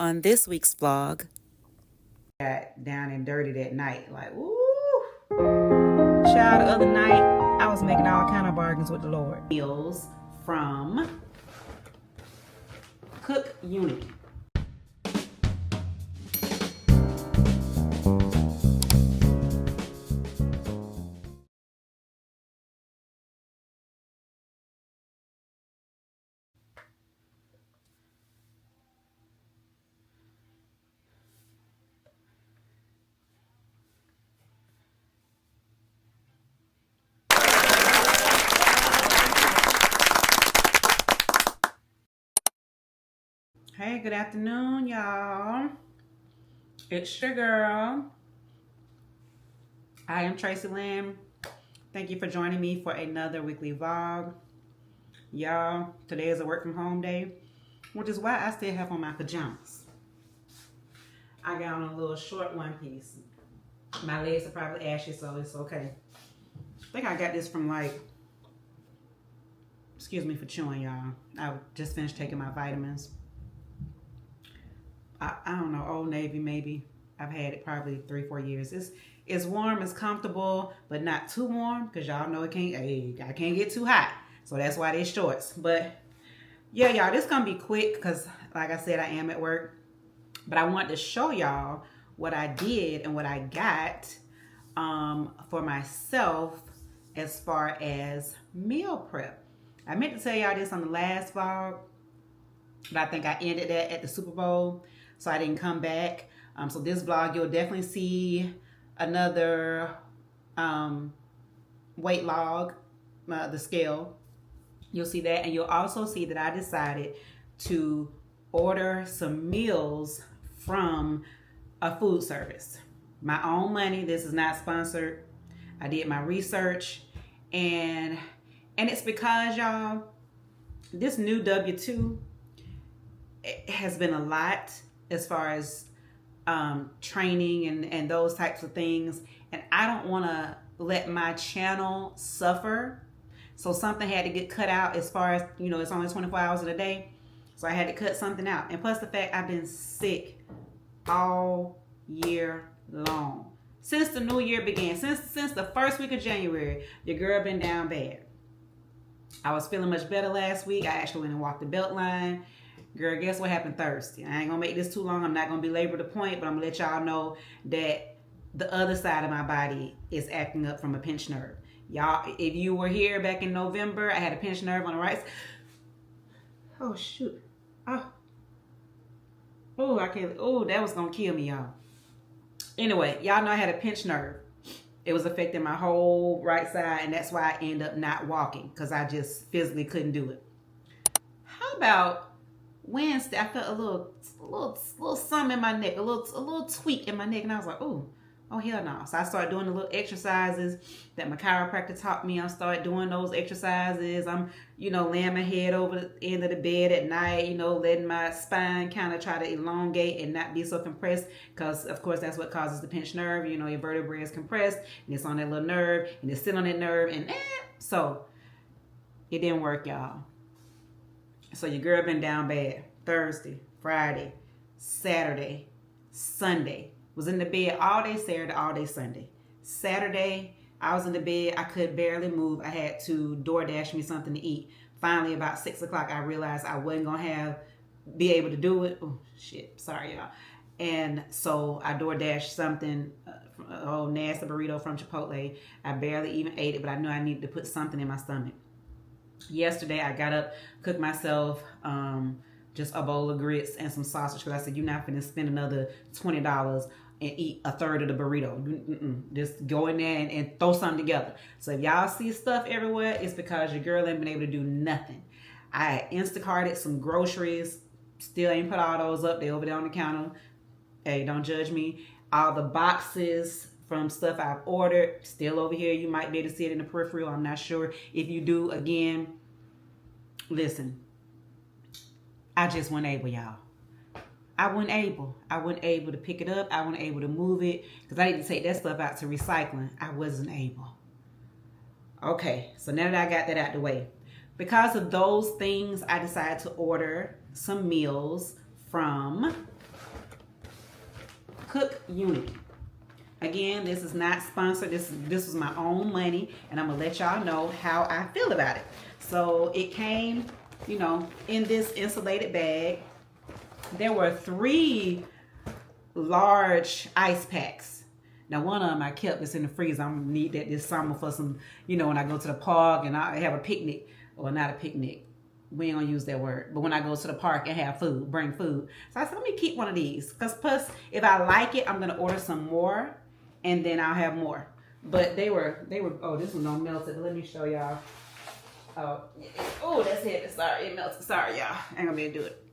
On this week's vlog, got down and dirty that night. Like, ooh. Child, the other night, I was making all kind of bargains with the Lord. Meals from CookUnity. Hey, good afternoon, y'all. It's your girl. I am Tracy Lamb. Thank you for joining me for another weekly vlog. Y'all, today is a work from home day, which is why I still have on my pajamas. I got on a little short one piece. My legs are probably ashy, so it's okay. I think I got this from excuse me for chewing, y'all. I just finished taking my vitamins. I don't know, Old Navy maybe. I've had it probably 3-4 years. It's warm, it's comfortable, but not too warm because y'all know I can't get too hot. So that's why they're shorts. But yeah, y'all, this gonna be quick because like I said, I am at work. But I want to show y'all what I did and what I got for myself as far as meal prep. I meant to tell y'all this on the last vlog, but I think I ended that at the Super Bowl, so I didn't come back. So this vlog, you'll definitely see another weight log, the scale. You'll see that, and you'll also see that I decided to order some meals from a food service. My own money. This is not sponsored. I did my research, and it's because, y'all, this new W-2, it has been a lot as far as training and those types of things, and I don't want to let my channel suffer. So something had to get cut out as far as, it's only 24 hours in a day. So I had to cut something out. And plus the fact I've been sick all year long. Since the new year began, since the first week of January, your girl been down bad. I was feeling much better last week. I actually went and walked the belt line. Girl, guess what happened Thursday? I ain't gonna make this too long. I'm not gonna belabor the point, but I'm gonna let y'all know that the other side of my body is acting up from a pinched nerve. Y'all, if you were here back in November, I had a pinched nerve on the right side. Oh, shoot. Oh, I can't. Oh, that was going to kill me, y'all. Anyway, y'all know I had a pinched nerve. It was affecting my whole right side, and that's why I ended up not walking, because I just physically couldn't do it. How about Wednesday? I felt a little something in my neck, a little tweak in my neck, and I was like, oh hell no. So I started doing the little exercises that my chiropractor taught me. I started doing those exercises. I'm, laying my head over the end of the bed at night, letting my spine kind of try to elongate and not be so compressed, because of course that's what causes the pinched nerve. Your vertebrae is compressed and it's on that little nerve and it's sitting on that nerve, and so it didn't work, y'all. So your girl been down bad Thursday, Friday, Saturday, Sunday. Was in the bed all day Saturday, all day Sunday. Saturday, I was in the bed. I could barely move. I had to DoorDash me something to eat. Finally, about 6 o'clock, I realized I wasn't going to be able to do it. Oh, shit. Sorry, y'all. And so I DoorDashed something, nasty burrito from Chipotle. I barely even ate it, but I knew I needed to put something in my stomach. Yesterday, I got up, cooked myself just a bowl of grits and some sausage, because I said, you're not going to spend another $20 and eat a third of the burrito. Just go in there and throw something together. So if y'all see stuff everywhere, it's because your girl ain't been able to do nothing. I Instacarted some groceries. Still ain't put all those up. They over there on the counter. Hey, don't judge me. All the boxes from stuff I've ordered, still over here. You might be able to see it in the peripheral. I'm not sure. If you do, again, listen. I just wasn't able, y'all. I wasn't able to pick it up. I wasn't able to move it because I need to take that stuff out to recycling. I wasn't able. Okay, so now that I got that out the way, because of those things, I decided to order some meals from CookUnity. Again, this is not sponsored. This was my own money, and I'm gonna let y'all know how I feel about it. So it came, you know, in this insulated bag. There were 3 large ice packs. Now one of them I kept this in the freezer. I'm gonna need that this summer for some, you know, when I go to the park and I have a picnic, or not a picnic. We ain't gonna use that word. But when I go to the park and have food, bring food. So I said, let me keep one of these. Because plus, if I like it, I'm gonna order some more, and then I'll have more. But they were, oh, this one don't melt it. Let me show y'all. Oh, that's heavy. Sorry, it melted. Sorry, y'all. I ain't gonna be able to do it.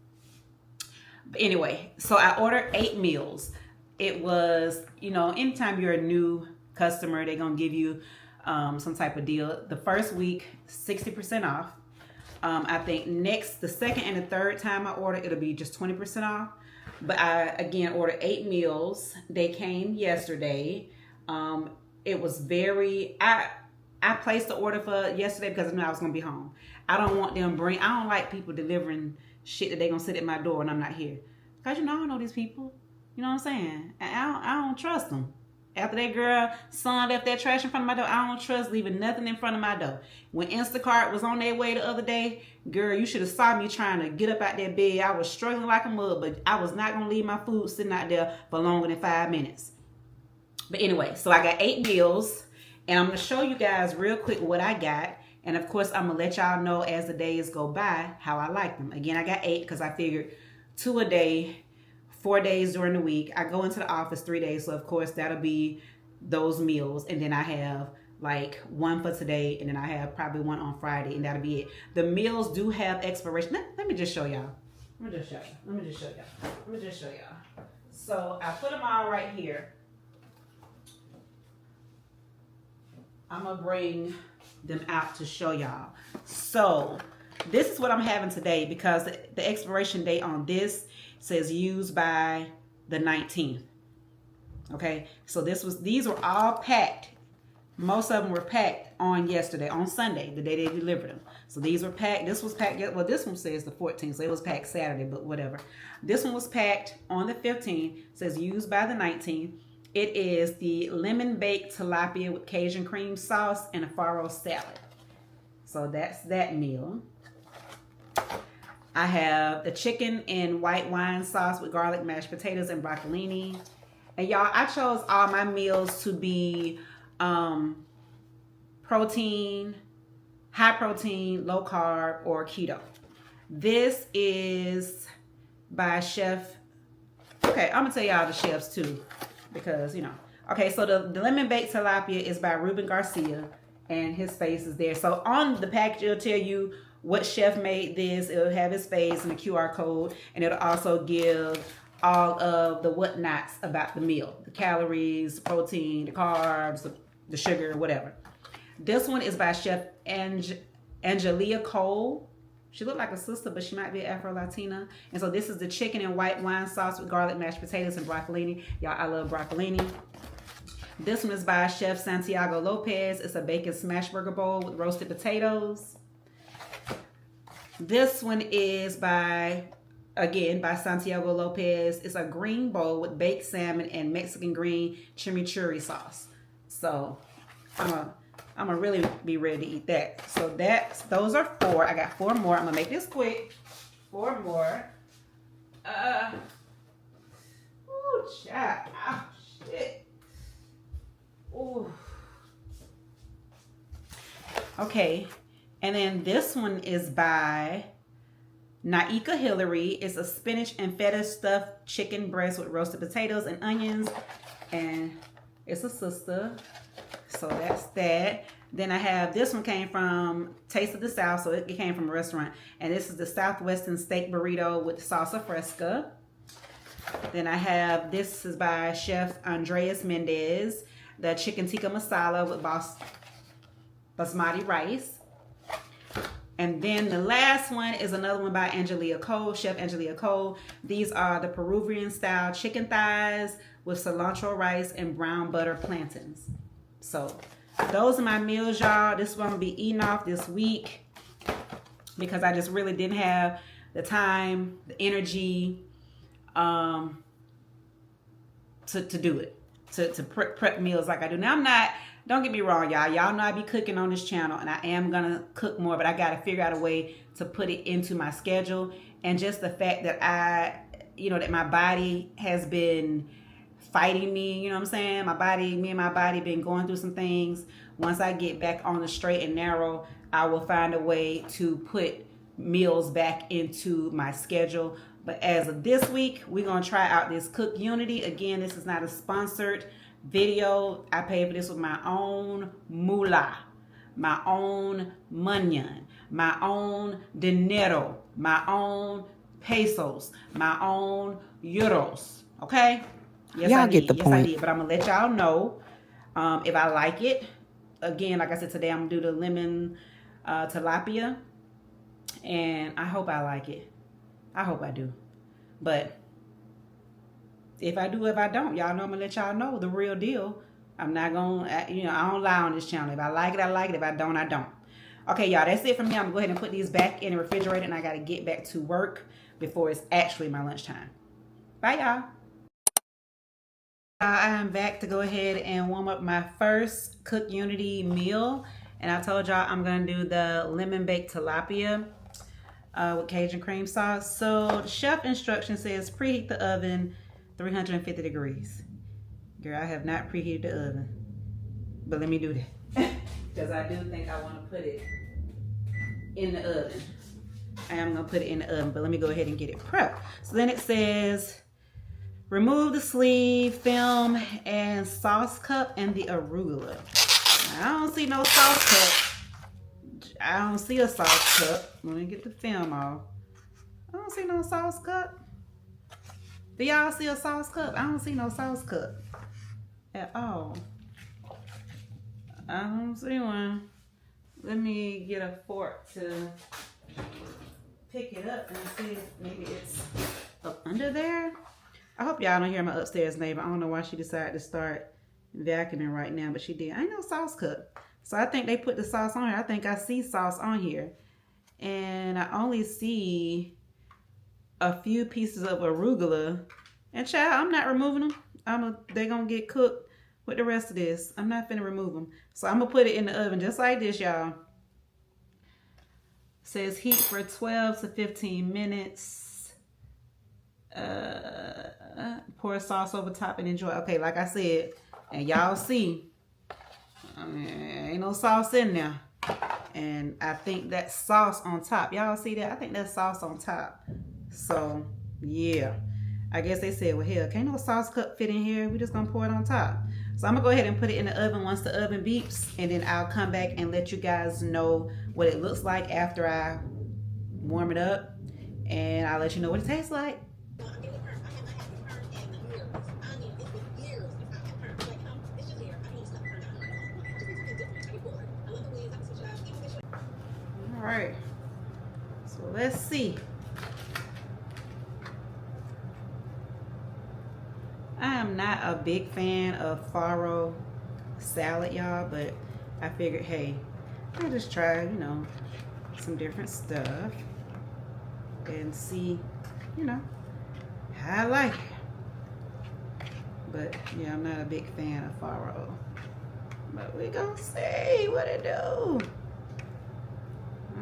But anyway, so I ordered 8 meals. It was, you know, anytime you're a new customer, they're gonna give you some type of deal. The first week, 60% off. I think the second and the third time I order, it'll be just 20% off. But I, again, ordered 8 meals. They came yesterday. It was very, I placed the order for yesterday because I knew I was going to be home. I don't want them I don't like people delivering shit that they're going to sit at my door when I'm not here. Because, you know, I don't know these people. You know what I'm saying? I don't trust them. After that girl son left that trash in front of my door, I don't trust leaving nothing in front of my door. When Instacart was on their way the other day, girl, you should have saw me trying to get up out that bed. I was struggling like a mug, but I was not going to leave my food sitting out there for longer than 5 minutes. But anyway, so I got 8 meals, and I'm going to show you guys real quick what I got. And of course, I'm going to let y'all know as the days go by how I like them. Again, I got 8 because I figured 2 a day, 4 days during the week. I go into the office 3 days, so of course that'll be those meals, and then I have like 1 for today, and then I have probably 1 on Friday, and that'll be it. The meals do have expiration. Let me just show y'all. Let me just show y'all. So I put them all right here. I'm gonna bring them out to show y'all. So this is what I'm having today, because the expiration date on this says used by the 19th. Okay, so these were all packed. Most of them were packed on yesterday, on Sunday, the day they delivered them. So these were packed. This was packed. Well, this one says the 14th, so it was packed Saturday, but whatever. This one was packed on the 15th. Says used by the 19th. It is the lemon baked tilapia with Cajun cream sauce and a farro salad. So that's that meal. I have the chicken and white wine sauce with garlic mashed potatoes and broccolini. And y'all, I chose all my meals to be protein, high protein, low carb, or keto. This is by Chef. Okay, I'm gonna tell y'all the chefs too, because you know. Okay, so the lemon baked tilapia is by Ruben Garcia, and his face is there. So on the package, it'll tell you what chef made this. It'll have his face and the QR code, and it'll also give all of the whatnots about the meal: the calories, the protein, the carbs, the sugar, whatever. This one is by Chef Angelia Cole. She looked like a sister, but she might be Afro-Latina. And so this is the chicken and white wine sauce with garlic mashed potatoes and broccolini. Y'all, I love broccolini. This one is by Chef Santiago Lopez. It's a bacon smash burger bowl with roasted potatoes. This one is by Santiago Lopez. It's a green bowl with baked salmon and Mexican green chimichurri sauce. So I'm gonna really be ready to eat that. So those are 4. I got 4 more. I'm gonna make this quick. 4 more. Ooh, child. Oh, shit. Ooh. Okay. And then this one is by Naika Hillary. It's a spinach and feta stuffed chicken breast with roasted potatoes and onions. And it's a sister. So that's that. Then I have, this one came from Taste of the South. So it came from a restaurant. And this is the Southwestern steak burrito with salsa fresca. Then I have, this is by Chef Andreas Mendez. The chicken tikka masala with basmati rice. And then the last one is another one by Angelia Cole, Chef Angelia Cole. These are the Peruvian style chicken thighs with cilantro rice and brown butter plantains. So those are my meals, y'all. This is what I'm gonna be eating off this week, because I just really didn't have the time, the energy to to do it, to prep meals like I do. Now I'm not, don't get me wrong, y'all know I be cooking on this channel, and I am gonna cook more, but I gotta figure out a way to put it into my schedule. And just the fact that that my body has been fighting me, you know what I'm saying? Me and my body been going through some things. Once I get back on the straight and narrow, I will find a way to put meals back into my schedule. But as of this week, we're going to try out this CookUnity. Again, this is not a sponsored video. I paid for this with my own moolah, my own money, my own dinero, my own pesos, my own euros. Okay? Yes, y'all I get the point. I did. But I'm going to let y'all know if I like it. Again, like I said, today I'm going to do the lemon tilapia. And I hope I like it. I hope I do. But if I do, if I don't, y'all know I'm going to let y'all know the real deal. I'm not going to, I don't lie on this channel. If I like it, I like it. If I don't, I don't. Okay, y'all, that's it from me. I'm going to go ahead and put these back in the refrigerator, and I got to get back to work before it's actually my lunchtime. Bye, y'all. I am back to go ahead and warm up my first CookUnity meal. And I told y'all I'm going to do the lemon baked tilapia with Cajun cream sauce. So the chef instruction says preheat the oven 350 degrees. Girl, I have not preheated the oven. But let me do that. Because I do think I want to put it in the oven. I am going to put it in the oven. But let me go ahead and get it prepped. So then it says remove the sleeve, film, and sauce cup and the arugula. I don't see no sauce cup. I don't see a sauce cup. Let me get the film off. I don't see no sauce cup. Do y'all see a sauce cup? I don't see no sauce cup at all. I don't see one. Let me get a fork to pick it up and see if maybe it's up under there. I hope y'all don't hear my upstairs neighbor. I don't know why she decided to start vacuuming right now, but she did. I ain't no sauce cup. So I think they put the sauce on here. I think I see sauce on here. And I only see a few pieces of arugula. And child, I'm not removing them. They're going to get cooked with the rest of this. I'm not finna remove them. So I'm going to put it in the oven just like this, y'all. It says heat for 12 to 15 minutes. Pour sauce over top and enjoy. Okay, like I said, and y'all see, ain't no sauce in there. And I think that's sauce on top. Y'all see that? I think that's sauce on top. So, yeah. I guess they said, well, hell, can't no sauce cup fit in here. We just gonna pour it on top. So I'm gonna go ahead and put it in the oven once the oven beeps. And then I'll come back and let you guys know what it looks like after I warm it up. And I'll let you know what it tastes like. All right, so let's see. I am not a big fan of farro salad, y'all, but I figured, hey, I'll just try, some different stuff and see, how I like it. But yeah, I'm not a big fan of farro. But we gonna see what it do.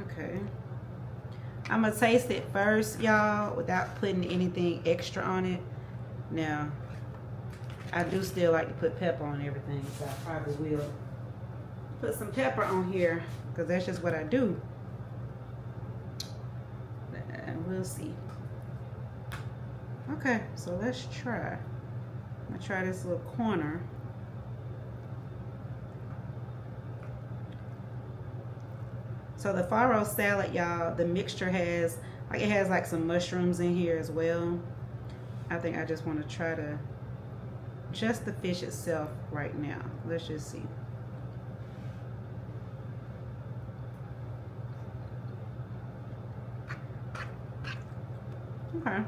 Okay. I'm gonna taste it first, y'all, without putting anything extra on it. Now, I do still like to put pepper on everything, so I probably will put some pepper on here because that's just what I do. And we'll see. Okay, so let's try. I'm gonna try this little corner. So the farro salad, y'all, the mixture has like some mushrooms in here as well. I think I just want to try just the fish itself right now. Let's just see. Okay.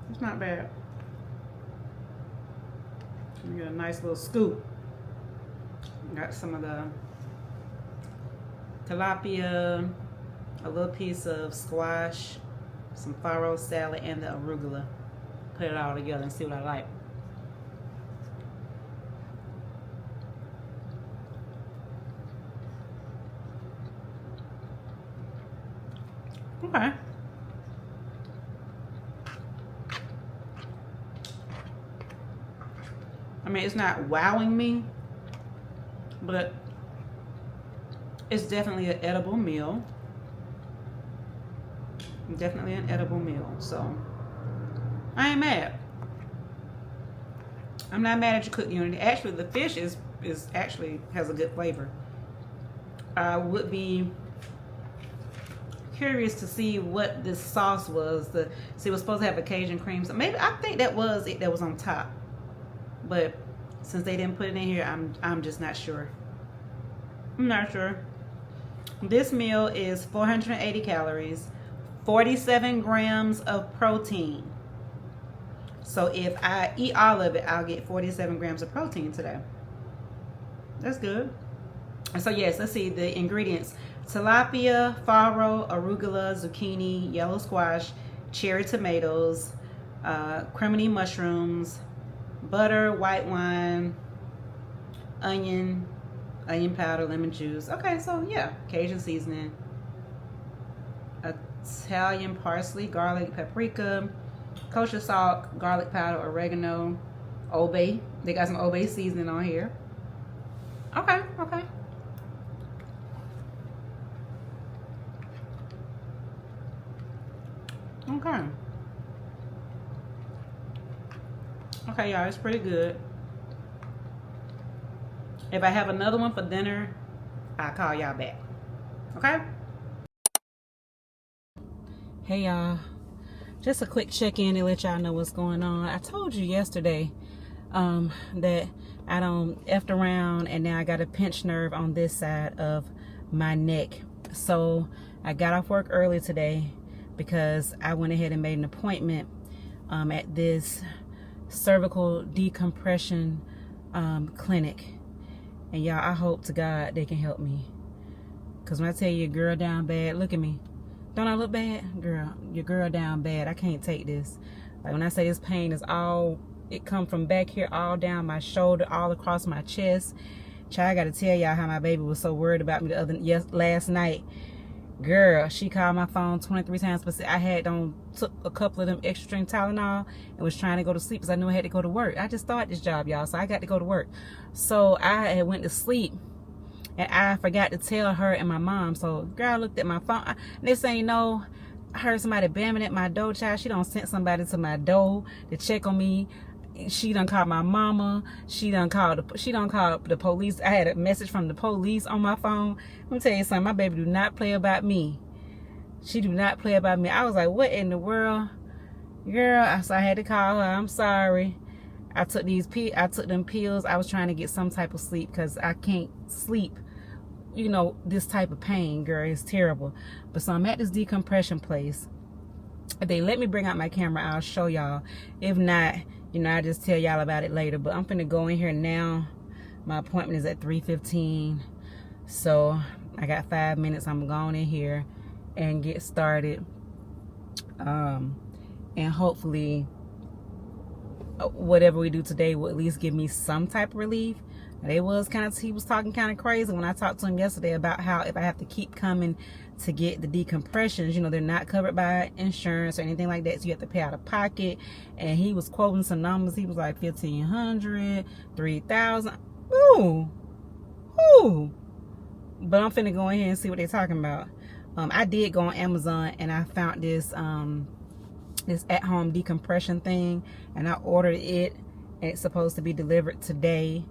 It's not bad. We got a nice little scoop. Got some of the tilapia, a little piece of squash, some farro salad, and the arugula put it all together and see what I like. Okay. I mean, it's not wowing me, but it's definitely an edible meal. Definitely an edible meal. So I ain't mad. I'm not mad at your CookUnity. Actually, the fish is actually has a good flavor. I would be curious to see what this sauce was. See, it was supposed to have a Cajun cream. So maybe I think that was it that was on top. But since they didn't put it in here, I'm just not sure. I'm not sure. This meal is 480 calories, 47 grams of protein. So if I eat all of it, I'll get 47 grams of protein today. That's good. So yes, let's see the ingredients. Tilapia, farro, arugula, zucchini, yellow squash, cherry tomatoes, cremini mushrooms, butter, white wine, onion powder, lemon juice. Okay, so yeah, Cajun seasoning, Italian parsley, garlic, paprika, kosher salt, garlic powder, oregano, Old Bay. They got some Old Bay seasoning on here. Okay. Okay, y'all, it's pretty good. If I have another one for dinner, I'll call y'all back. Okay? Hey, y'all. Just a quick check-in to let y'all know what's going on. I told you yesterday that I done effed around and now I got a pinched nerve on this side of my neck. So I got off work early today because I went ahead and made an appointment at this cervical decompression clinic. And y'all, I hope to God they can help me. Because when I tell you, girl down bad, look at me. Don't I look bad? Girl, your girl down bad. I can't take this. Like when I say this pain is all, it come from back here all down my shoulder, all across my chest. Child, I got to tell y'all how my baby was so worried about me last night. Girl, she called my phone 23 times, but I had took a couple of them extra strength Tylenol and was trying to go to sleep because I knew I had to go to work. I just started this job, y'all, so I got to go to work. So I had went to sleep and I forgot to tell her and my mom. So girl, I looked at my phone. Next thing you know, I heard somebody bamming at my door, child. She done sent somebody to my door to check on me. She done called my mama. She done called the police. I had a message from the police on my phone. Let me tell you something. My baby do not play about me. She do not play about me. I was like, what in the world? Girl, so I had to call her. I'm sorry. I took them pills. I was trying to get some type of sleep because I can't sleep. You know, this type of pain, girl, is terrible. But so I'm at this decompression place. If they let me bring out my camera, I'll show y'all. If not, you know, I just tell y'all about it later. But I'm finna go in here now. My appointment is at 3:15. So I got 5 minutes. I'm going in here and get started. And hopefully whatever we do today will at least give me some type of relief. He was talking kind of crazy when I talked to him yesterday about how if I have to keep coming to get the decompressions, you know, they're not covered by insurance or anything like that, so you have to pay out of pocket. And he was quoting some numbers. He was like 1,500, 3,000. Ooh. But I'm finna go in here and see what they're talking about. I did go on Amazon and I found this this at-home decompression thing, and I ordered it, and it's supposed to be delivered today.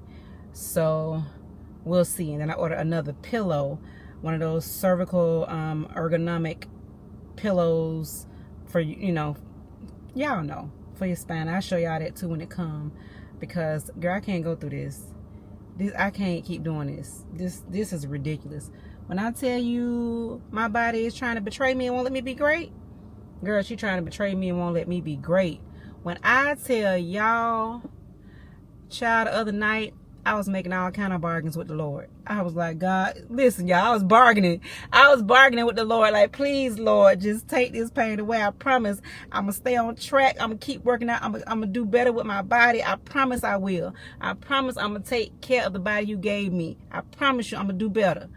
So we'll see. And then I ordered another pillow, one of those cervical ergonomic pillows for, you know, y'all know, for your spine. I'll show y'all that too when it comes, because girl, I can't go through this. I can't keep doing this. This is ridiculous. When I tell you my body is trying to betray me and won't let me be great, girl, she trying to betray me and won't let me be great. When I tell y'all, child, the other night I was making all kind of bargains with the Lord. I was like, God, listen, y'all, I was bargaining. I was bargaining with the Lord, like, please, Lord, just take this pain away. I promise I'm going to stay on track. I'm going to keep working out. I'm going to do better with my body. I promise I will. I promise I'm going to take care of the body you gave me. I promise you I'm going to do better.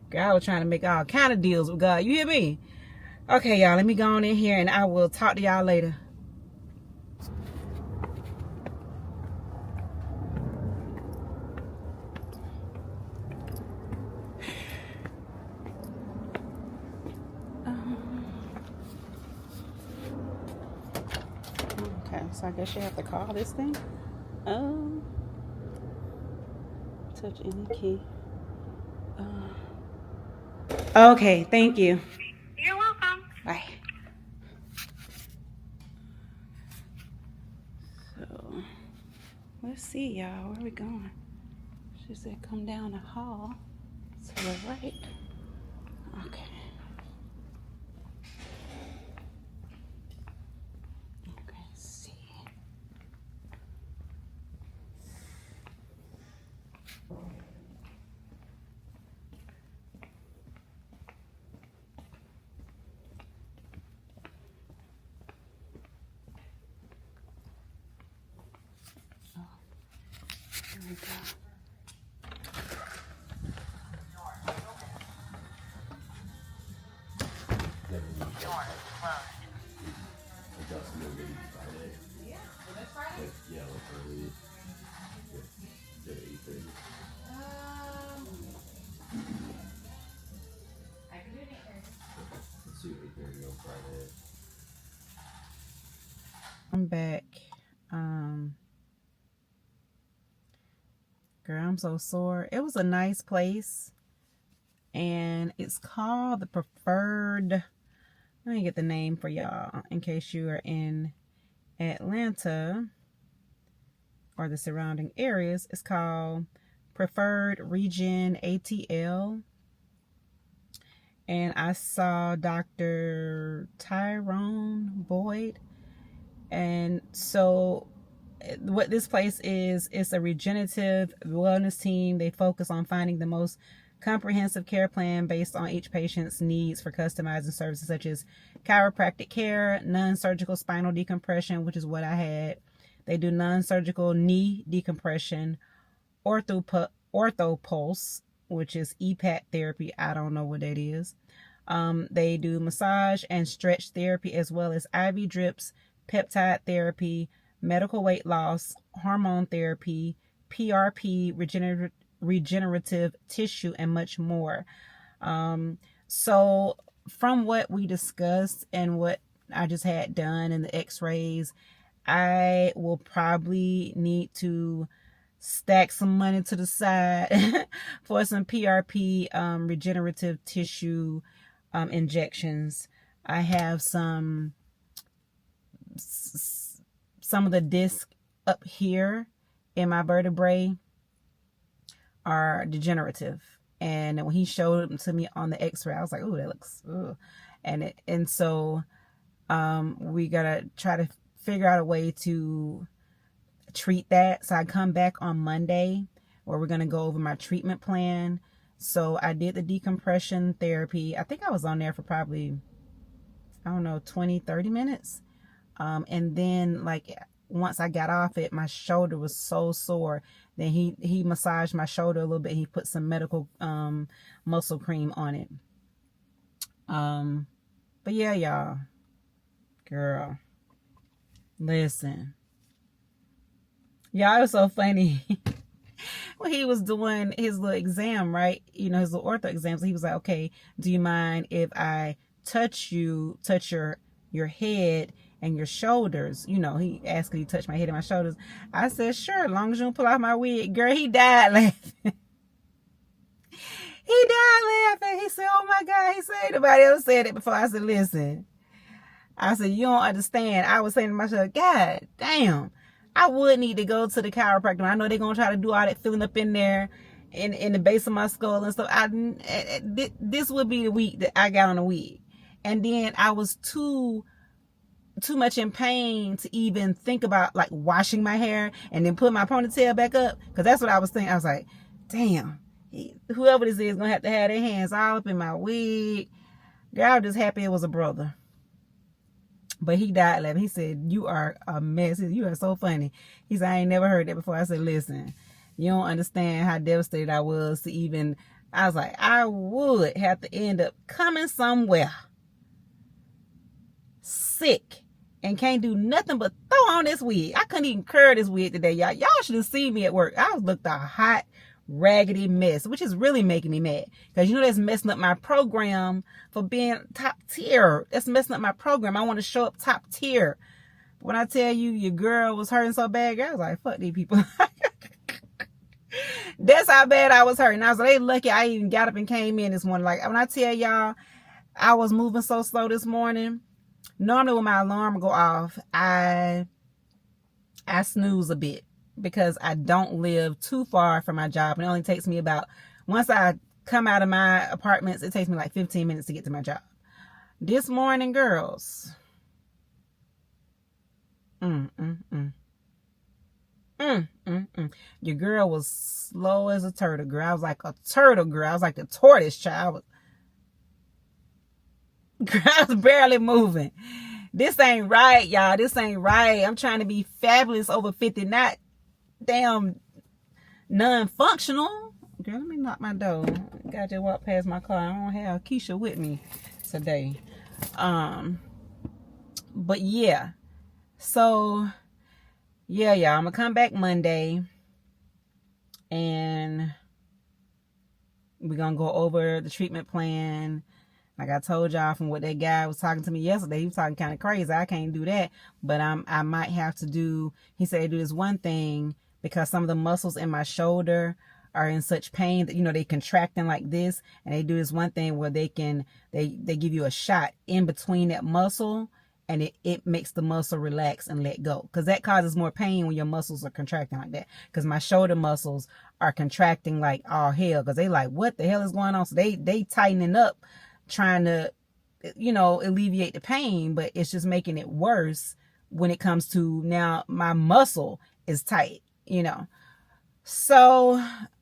Girl, I was trying to make all kind of deals with God. You hear me? Okay, y'all, let me go on in here and I will talk to y'all later. Okay, so I guess you have to call this thing. Touch any key. Okay, thank you. You're welcome. Bye. So, let's see, y'all. Where are we going? She said come down the hall to the right. Okay. Okay, let's see. Here we go. I'm back. Girl, I'm so sore. It was a nice place. And it's called the Preferred. Let me get the name for y'all in case you are in Atlanta or the surrounding areas. It's called Preferred Region ATL. And I saw Dr. Tyrone Boyd. And so what this place is, it's a regenerative wellness team. They focus on finding the most comprehensive care plan based on each patient's needs for customizing services such as chiropractic care, non-surgical spinal decompression, which is what I had. They do non-surgical knee decompression, orthopulse, which is EPAT therapy. I don't know what that is. They do massage and stretch therapy, as well as IV drips, peptide therapy, medical weight loss, hormone therapy, PRP, regenerative tissue, and much more. So from what we discussed and what I just had done in the x-rays, I will probably need to stack some money to the side for some PRP, regenerative tissue injections. I have some of the disc up here in my vertebrae are degenerative, and when he showed them to me on the x-ray, I was like, oh, that looks and so we gotta try to figure out a way to treat that. So I come back on Monday where we're gonna go over my treatment plan. So I did the decompression therapy. I think I was on there for probably, I don't know, 20-30 minutes. And then like once I got off it, my shoulder was so sore. Then he massaged my shoulder a little bit. He put some medical muscle cream on it. But yeah, y'all, girl, listen, y'all, it was so funny. When he was doing his little exam, right? You know, his little ortho exams, he was like, okay, do you mind if I touch your head and your shoulders? You know, he asked me to touch my head and my shoulders. I said, sure, as long as you don't pull off my wig. Girl, he died laughing. He died laughing. He said, oh my God. He said, nobody else said it before. I said, listen. I said, you don't understand. I was saying to myself, God damn, I would need to go to the chiropractor. I know they're going to try to do all that filling up in there in the base of my skull and stuff. This would be the week that I got on a wig. And then I was too too much in pain to even think about like washing my hair and then put my ponytail back up. Because that's what I was thinking. I was like, damn, whoever this is gonna have to have their hands all up in my wig. Girl, I was just happy it was a brother. But he died laughing. He said, you are a mess. You are so funny. He said, I ain't never heard that before. I said, listen, you don't understand how devastated I was to even, I was like, I would have to end up coming somewhere sick and can't do nothing but throw on this wig. I couldn't even curl this wig today, y'all. Y'all should have seen me at work. I was looked a hot, raggedy mess, which is really making me mad. Because you know that's messing up my program for being top tier. That's messing up my program. I want to show up top tier. When I tell you your girl was hurting so bad, girl, I was like, fuck these people. That's how bad I was hurting. I was like, they lucky I even got up and came in this morning. Like, when I tell y'all, I was moving so slow this morning. Normally when my alarm go off, I snooze a bit because I don't live too far from my job. It only takes me about, once I come out of my apartments, it takes me like 15 minutes to get to my job. This morning, girls, your girl was slow as a turtle, girl. I was like a turtle, girl. I was like the tortoise child. I was barely moving. This ain't right, y'all. This ain't right. I'm trying to be fabulous over 50, not damn non-functional. Girl, let me knock my door. Got to walk past my car. I don't have Keisha with me today. But yeah. So, yeah, y'all. I'm going to come back Monday. And we're going to go over the treatment plan. Like I told y'all from what that guy was talking to me yesterday, he was talking kind of crazy. I can't do that, but I might have to do, he said do this one thing because some of the muscles in my shoulder are in such pain that, you know, they contracting like this, and they do this one thing where they give you a shot in between that muscle, and it makes the muscle relax and let go, because that causes more pain when your muscles are contracting like that, because my shoulder muscles are contracting like all hell, because they like, what the hell is going on? So they tightening up, trying to, you know, alleviate the pain, but it's just making it worse when it comes to now my muscle is tight, you know. So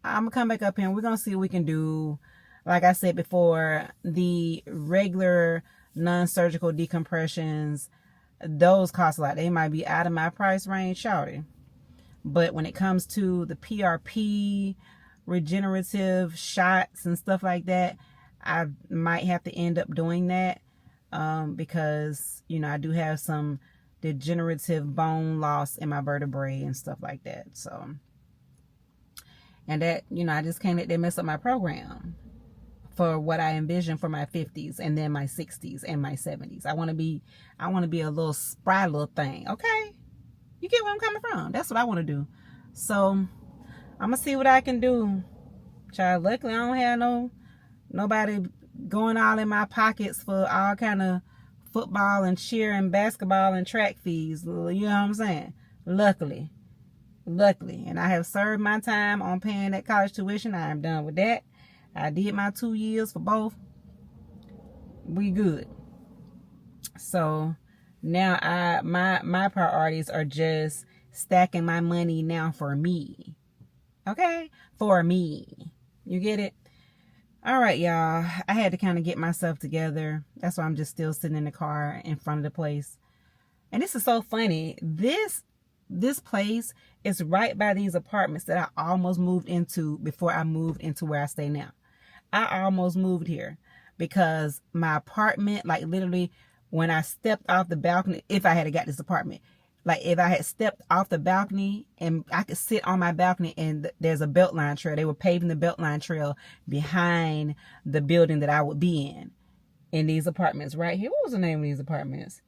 I'm gonna come back up here and we're gonna see what we can do. Like I said before, the regular non-surgical decompressions, those cost a lot. They might be out of my price range, shawty. But when it comes to the PRP, regenerative shots and stuff like that, I might have to end up doing that because, you know, I do have some degenerative bone loss in my vertebrae and stuff like that. So, and that, you know, I just can't let them mess up my program for what I envision for my 50s and then my 60s and my 70s. I want to be a little spry little thing. Okay. You get where I'm coming from. That's what I want to do. So I'm going to see what I can do. Child, luckily I don't have nobody going all in my pockets for all kind of football and cheer and basketball and track fees. You know what I'm saying? Luckily. And I have served my time on paying that college tuition. I am done with that. I did my 2 years for both. We good. So now my priorities are just stacking my money now for me. Okay? For me. You get it? All right, y'all. I had to kind of get myself together. That's why I'm just still sitting in the car in front of the place. And this is so funny. This place is right by these apartments that I almost moved into before I moved into where I stay now. I almost moved here because my apartment, like literally when I stepped off the balcony, if I had got this apartment, like if I had stepped off the balcony and I could sit on my balcony and there's a Beltline trail. They were paving the Beltline trail behind the building that I would be in these apartments right here. What was the name of these apartments?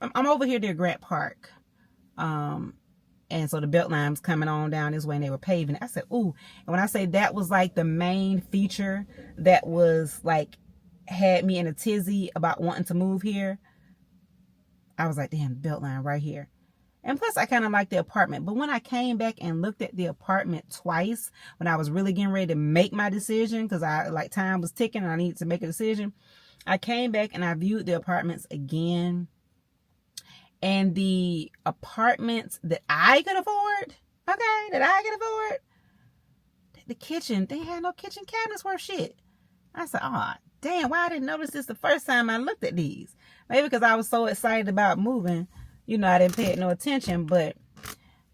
I'm over here near Grant Park. And so the Beltline was coming on down this way and they were paving it. I said, ooh. And when I say that was like the main feature that was like, had me in a tizzy about wanting to move here, I was like, damn, Beltline right here. And plus, I kind of like the apartment. But when I came back and looked at the apartment twice, when I was really getting ready to make my decision, because time was ticking and I needed to make a decision, I came back and I viewed the apartments again. And the apartments that I could afford, the kitchen, they had no kitchen cabinets worth shit. I said, oh, damn, why I didn't notice this the first time I looked at these? Maybe because I was so excited about moving, I didn't pay it no attention. But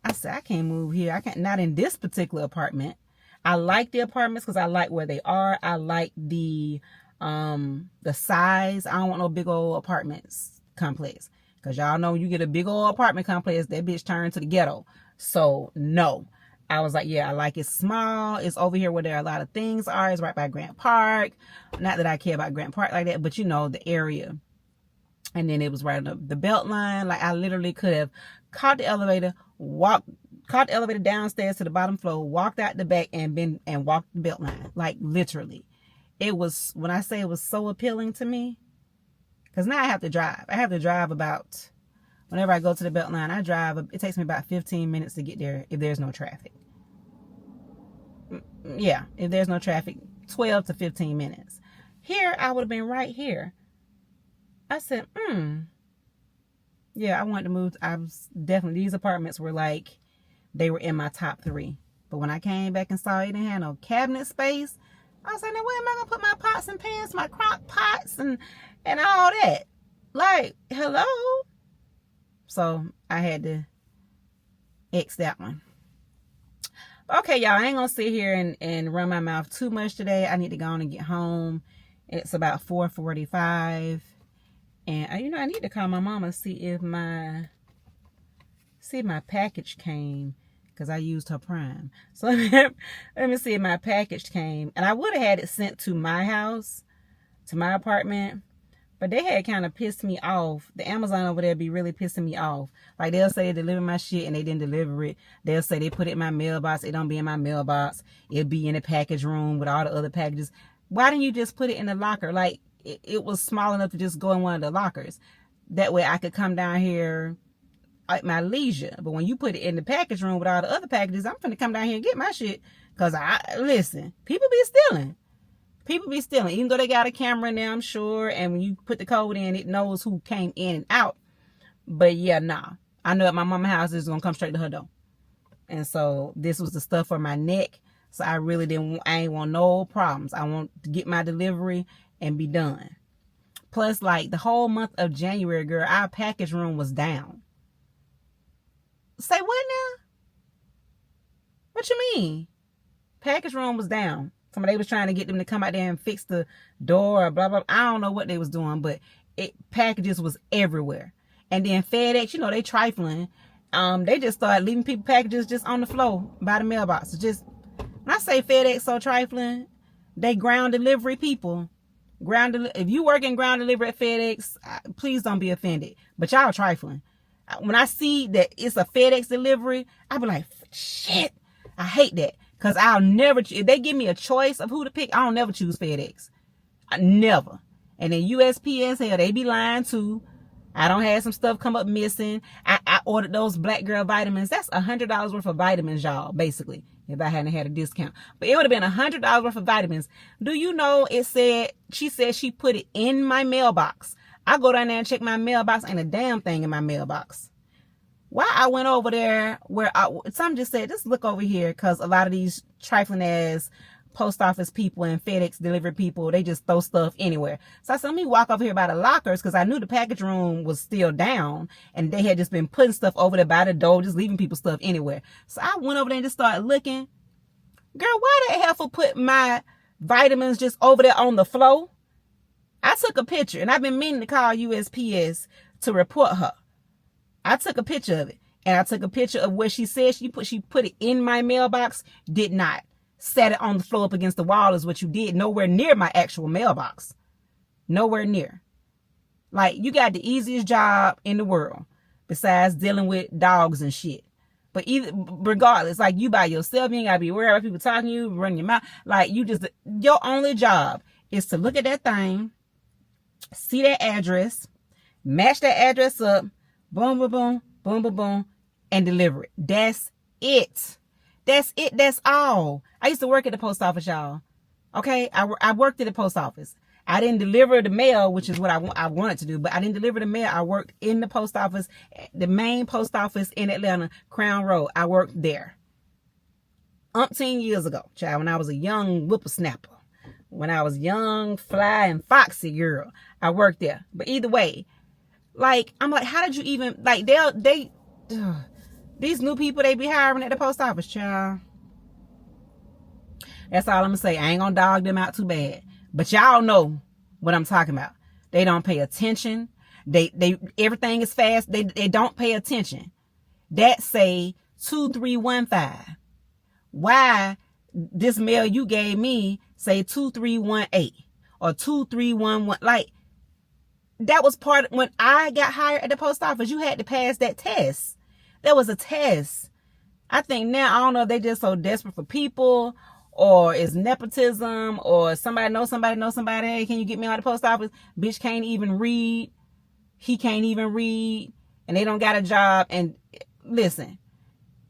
I said, I can't move here. I can't, not in this particular apartment. I like the apartments because I like where they are. I like the size. I don't want no big old apartments complex. Because y'all know you get a big old apartment complex, that bitch turned to the ghetto. So, no. I was like, yeah, I like it small. It's over here where there are a lot of things are. It's right by Grant Park. Not that I care about Grant Park like that, but the area. And then it was right on the belt line. Like, I literally could have caught the elevator, caught the elevator downstairs to the bottom floor, walked out the back and walked the belt line. Like, literally. It was, when I say it was so appealing to me, because now I have to drive. I have to drive about, whenever I go to the Beltline, I drive, it takes me about 15 minutes to get there if there's no traffic. Yeah, if there's no traffic, 12 to 15 minutes. Here, I would have been right here. I said, yeah, I wanted to move. These apartments were like, they were in my top 3. But when I came back and saw it didn't have no cabinet space, I was like, now where am I going to put my pots and pans, my crock pots and all that? Like, hello? So I had to X that one. Okay, y'all, I ain't going to sit here and run my mouth too much today. I need to go on and get home. It's about 4:45. And, I need to call my mama, see if my package came. Because I used her Prime. So let me see if my package came. And I would have had it sent to my house, to my apartment. But they had kind of pissed me off. The Amazon over there be really pissing me off. Like, they'll say they deliver my shit and they didn't deliver it. They'll say they put it in my mailbox. It don't be in my mailbox. It'll be in the package room with all the other packages. Why didn't you just put it in the locker? Like, it was small enough to just go in one of the lockers. That way I could come down here at my leisure. But when you put it in the package room with all the other packages, I'm finna come down here and get my shit. Because listen, people be stealing. People be stealing. Even though they got a camera in there, I'm sure. And when you put the code in, it knows who came in and out. But yeah, nah. I know at my mama's house, it's going to come straight to her door. And so this was the stuff for my neck. So I ain't want no problems. I want to get my delivery and be done. Plus, like, the whole month of January, girl, our package room was down. Say what now? What you mean? Package room was down. Somebody was trying to get them to come out there and fix the door or blah, blah. I don't know what they was doing, but packages was everywhere. And then FedEx, they trifling. They just started leaving people packages just on the floor by the mailbox. Just, when I say FedEx so trifling, they ground delivery people. If you work in ground delivery at FedEx, please don't be offended. But y'all trifling. When I see that it's a FedEx delivery, I be like, shit, I hate that. Because I'll never, if they give me a choice of who to pick, I'll never choose FedEx. Never. And then USPS, hell, they be lying too. I don't have some stuff come up missing. I ordered those black girl vitamins. That's $100 worth of vitamins, y'all, basically. If I hadn't had a discount. But it would have been $100 worth of vitamins. Do you know she said she put it in my mailbox. I go down there and check my mailbox, ain't a damn thing in my mailbox. Why I went over there where some just said, just look over here, because a lot of these trifling ass post office people and FedEx delivery people, they just throw stuff anywhere. So I said, let me walk over here by the lockers, because I knew the package room was still down and they had just been putting stuff over there by the door, just leaving people stuff anywhere. So I went over there and just started looking. Girl, why the hell put my vitamins just over there on the floor? I took a picture, and I've been meaning to call USPS to report her. I took a picture of it, and I took a picture of where she said she put it in my mailbox. Did not. Set it on the floor up against the wall is what you did. Nowhere near my actual mailbox. Nowhere near. Like, you got the easiest job in the world besides dealing with dogs and shit. But regardless, like, you by yourself, you ain't gotta be worried about people talking to you, running your mouth. Like, your only job is to look at that thing, see that address, match that address up, boom, boom, boom, boom, boom, boom, and deliver it. That's it. That's it. That's all. I used to work at the post office, y'all. Okay? I worked at the post office. I didn't deliver the mail, which is what I wanted to do, but I didn't deliver the mail. I worked in the post office, the main post office in Atlanta, Crown Road. I worked there. Umpteen years ago, child, when I was a young whippersnapper. When I was young, fly, and foxy girl, I worked there. But either way, like, I'm like, how did you even, like, these new people they be hiring at the post office, child. That's all I'm gonna say. I ain't gonna dog them out too bad. But y'all know what I'm talking about. They don't pay attention. They everything is fast. They don't pay attention. That say 2315. Why this mail you gave me say 2318 or 2311? Like, that was part of, when I got hired at the post office, you had to pass that test. There was a test. I think now, I don't know if they just so desperate for people, or it's nepotism, or somebody knows somebody. Hey, can you get me out of the post office? Bitch can't even read. He can't even read. And they don't got a job. And listen.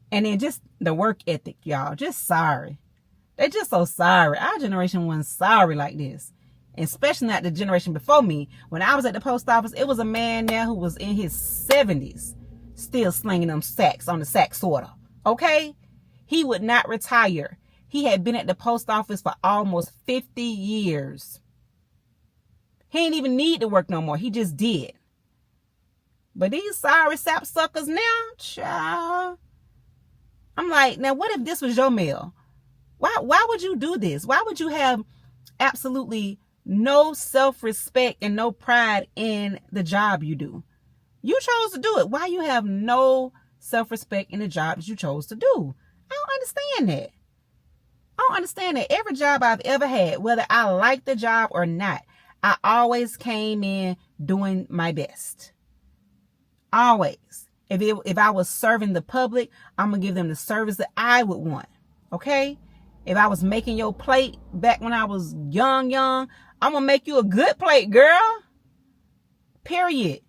And then just the work ethic, y'all. Just sorry. They just so sorry. Our generation wasn't sorry like this. Especially not the generation before me. When I was at the post office, it was a man there who was in his 70s. Still slinging them sacks on the sack sorter. Okay? He would not retire. He had been at the post office for almost 50 years. He ain't even need to work no more. He just did. But these sorry sapsuckers now, child. I'm like, now what if this was your meal? Why would you do this? Why would you have absolutely no self-respect and no pride in the job you do? You chose to do it. Why you have no self-respect in the job that you chose to do? I don't understand that. I don't understand that. Every job I've ever had, whether I liked the job or not, I always came in doing my best. Always. If I was serving the public, I'm going to give them the service that I would want. Okay? If I was making your plate back when I was young, I'm going to make you a good plate, girl. Period.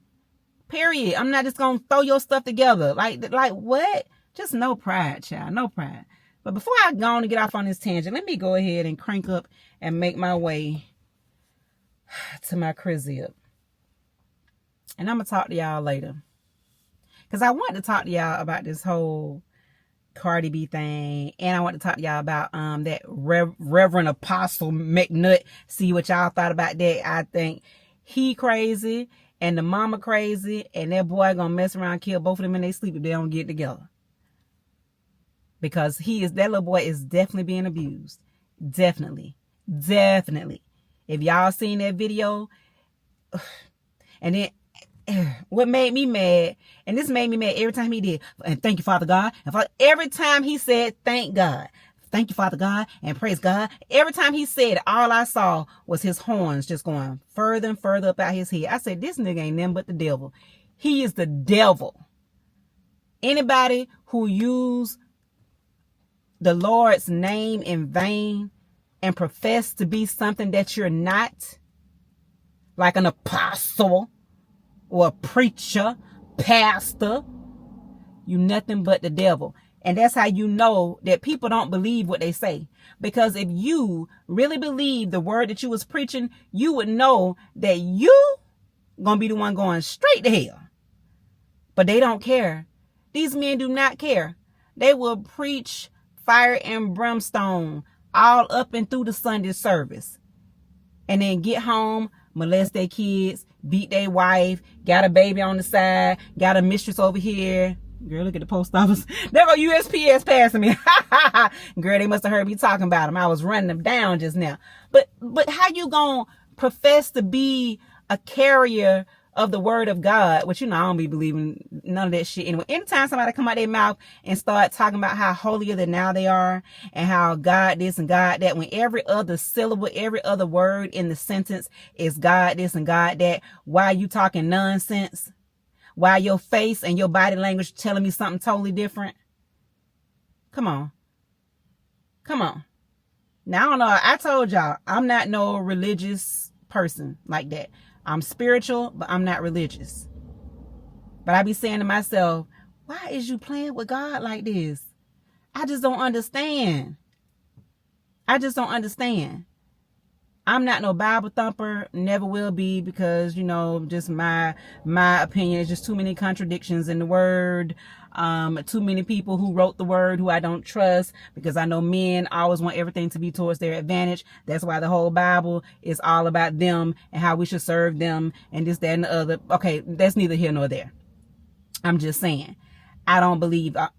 I'm not just going to throw your stuff together. Like what? Just no pride, child. No pride. But before I go on and get off on this tangent, let me go ahead and crank up and make my way to my crib. And I'm going to talk to y'all later. Because I want to talk to y'all about this whole Cardi B thing. And I want to talk to y'all about that Reverend Apostle McNutt. See what y'all thought about that. I think he crazy and the mama crazy. And that boy gonna mess around and kill both of them in their sleep if they don't get together. Because that little boy is definitely being abused. Definitely. If y'all seen that video. And then what made me mad, and this made me mad every time he did, and thank you, Father God. And every time he said, thank God, thank you, Father God, and praise God. Every time he said, all I saw was his horns just going further and further up out his head. I said, this nigga ain't nothing but the devil. He is the devil. Anybody who use the Lord's name in vain and profess to be something that you're not, like an apostle, or a preacher, pastor, you nothing but the devil. And that's how you know that people don't believe what they say. Because if you really believe the word that you was preaching, you would know that you gonna be the one going straight to hell. But they don't care. These men do not care. They will preach fire and brimstone all up and through the Sunday service. And then get home, molest their kids, beat their wife, got a baby on the side, got a mistress over here. Girl, look at the post office. There go USPS passing me. Girl, they must have heard me talking about them. I was running them down just now. But how you gonna profess to be a carrier of the word of God? Which, I don't be believing none of that shit. Anyway, anytime somebody come out their mouth and start talking about how holier than now they are, and how God this and God that, when every other syllable, every other word in the sentence is God this and God that, why you talking nonsense? Why your face and your body language telling me something totally different? Come on. Now, I don't know. I told y'all, I'm not no religious person like that. I'm spiritual, but I'm not religious. But I be saying to myself, why is you playing with God like this? I just don't understand. I'm not no Bible thumper, never will be, because, you know, just my opinion is just too many contradictions in the word. Too many people who wrote the word who I don't trust, because I know men always want everything to be towards their advantage. That's why the whole Bible is all about them and how we should serve them and this, that, and the other. Okay, that's neither here nor there. I'm just saying. I don't believe all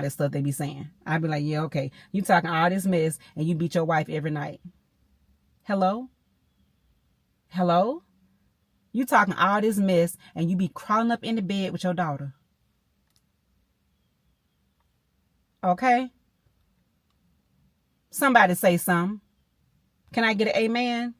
this stuff they be saying. I'd be like, yeah, okay. You talking all this mess and you beat your wife every night. Hello? Hello? You talking all this mess and you be crawling up in the bed with your daughter. Okay? Somebody say something. Can I get an amen?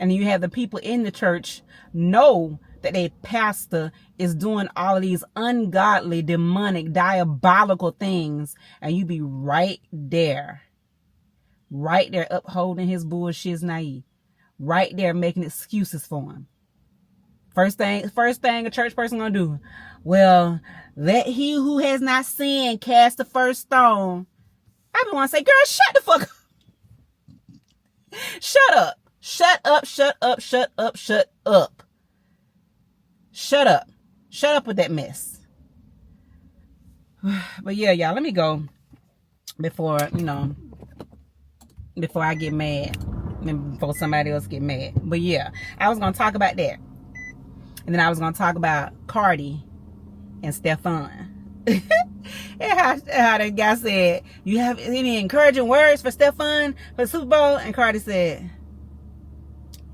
And you have the people in the church know that a pastor is doing all of these ungodly, demonic, diabolical things, and you be right there upholding his bullshit naive, right there making excuses for him. First thing a church person gonna do, well, let he who has not sinned cast the first stone. I be want to say, girl, shut the fuck up. Shut up. Shut up, shut up, shut up, shut up. Shut up. Shut up with that mess. But yeah, y'all, let me go before I get mad. Before somebody else get mad. But yeah, I was going to talk about that. And then I was going to talk about Cardi and Stefan. And how that guy said, you have any encouraging words for Stefan for the Super Bowl? And Cardi said,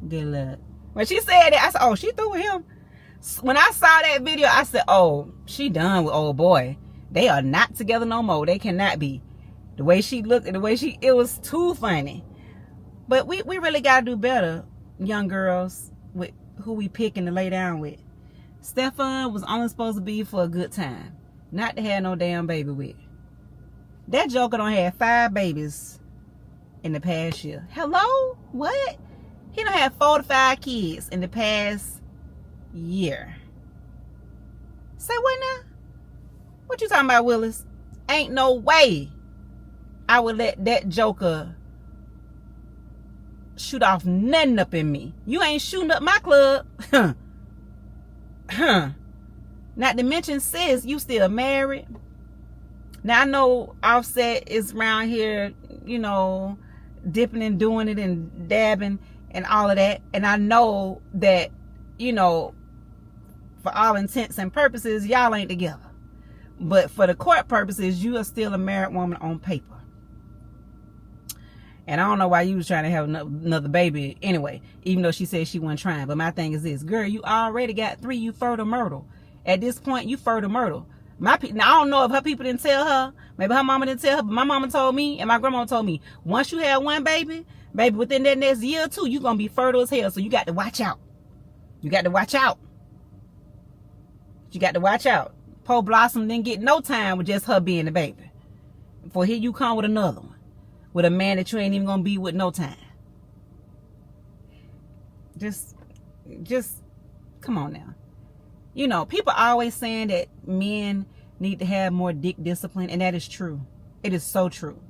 good luck. When she said that, I said, oh, she threw with him. When I saw that video, I said, oh, she done with old boy. They are not together no more. They cannot be. The way she looked, it was too funny. But we really got to do better, young girls, with who we picking to lay down with. Stefan was only supposed to be for a good time, not to have no damn baby with. That joker done had 5 babies in the past year. Hello? What? He done had 4 to 5 kids in the past year. Say what now? What you talking about, Willis? Ain't no way I would let that joker shoot off nothing up in me. You ain't shooting up my club. Not to mention, sis, you still married. Now I know Offset is around here, dipping and doing it and dabbing and all of that. And I know that, for all intents and purposes, y'all ain't together. But for the court purposes, you are still a married woman on paper. And I don't know why you was trying to have another baby anyway, even though she said she wasn't trying. But my thing is this, girl, you already got 3, you fertile myrtle. At this point, you fertile myrtle. Now, I don't know if her people didn't tell her. Maybe her mama didn't tell her, but my mama told me and my grandma told me, once you have 1 baby, within that next year or 2, you're going to be fertile as hell. So you got to watch out. You got to watch out. You got to watch out. Poor Blossom didn't get no time with just her being the baby. Before here you come with another one. With a man that you ain't even going to be with no time. Just, come on now. People are always saying that men need to have more dick discipline, and that is true. It is so true.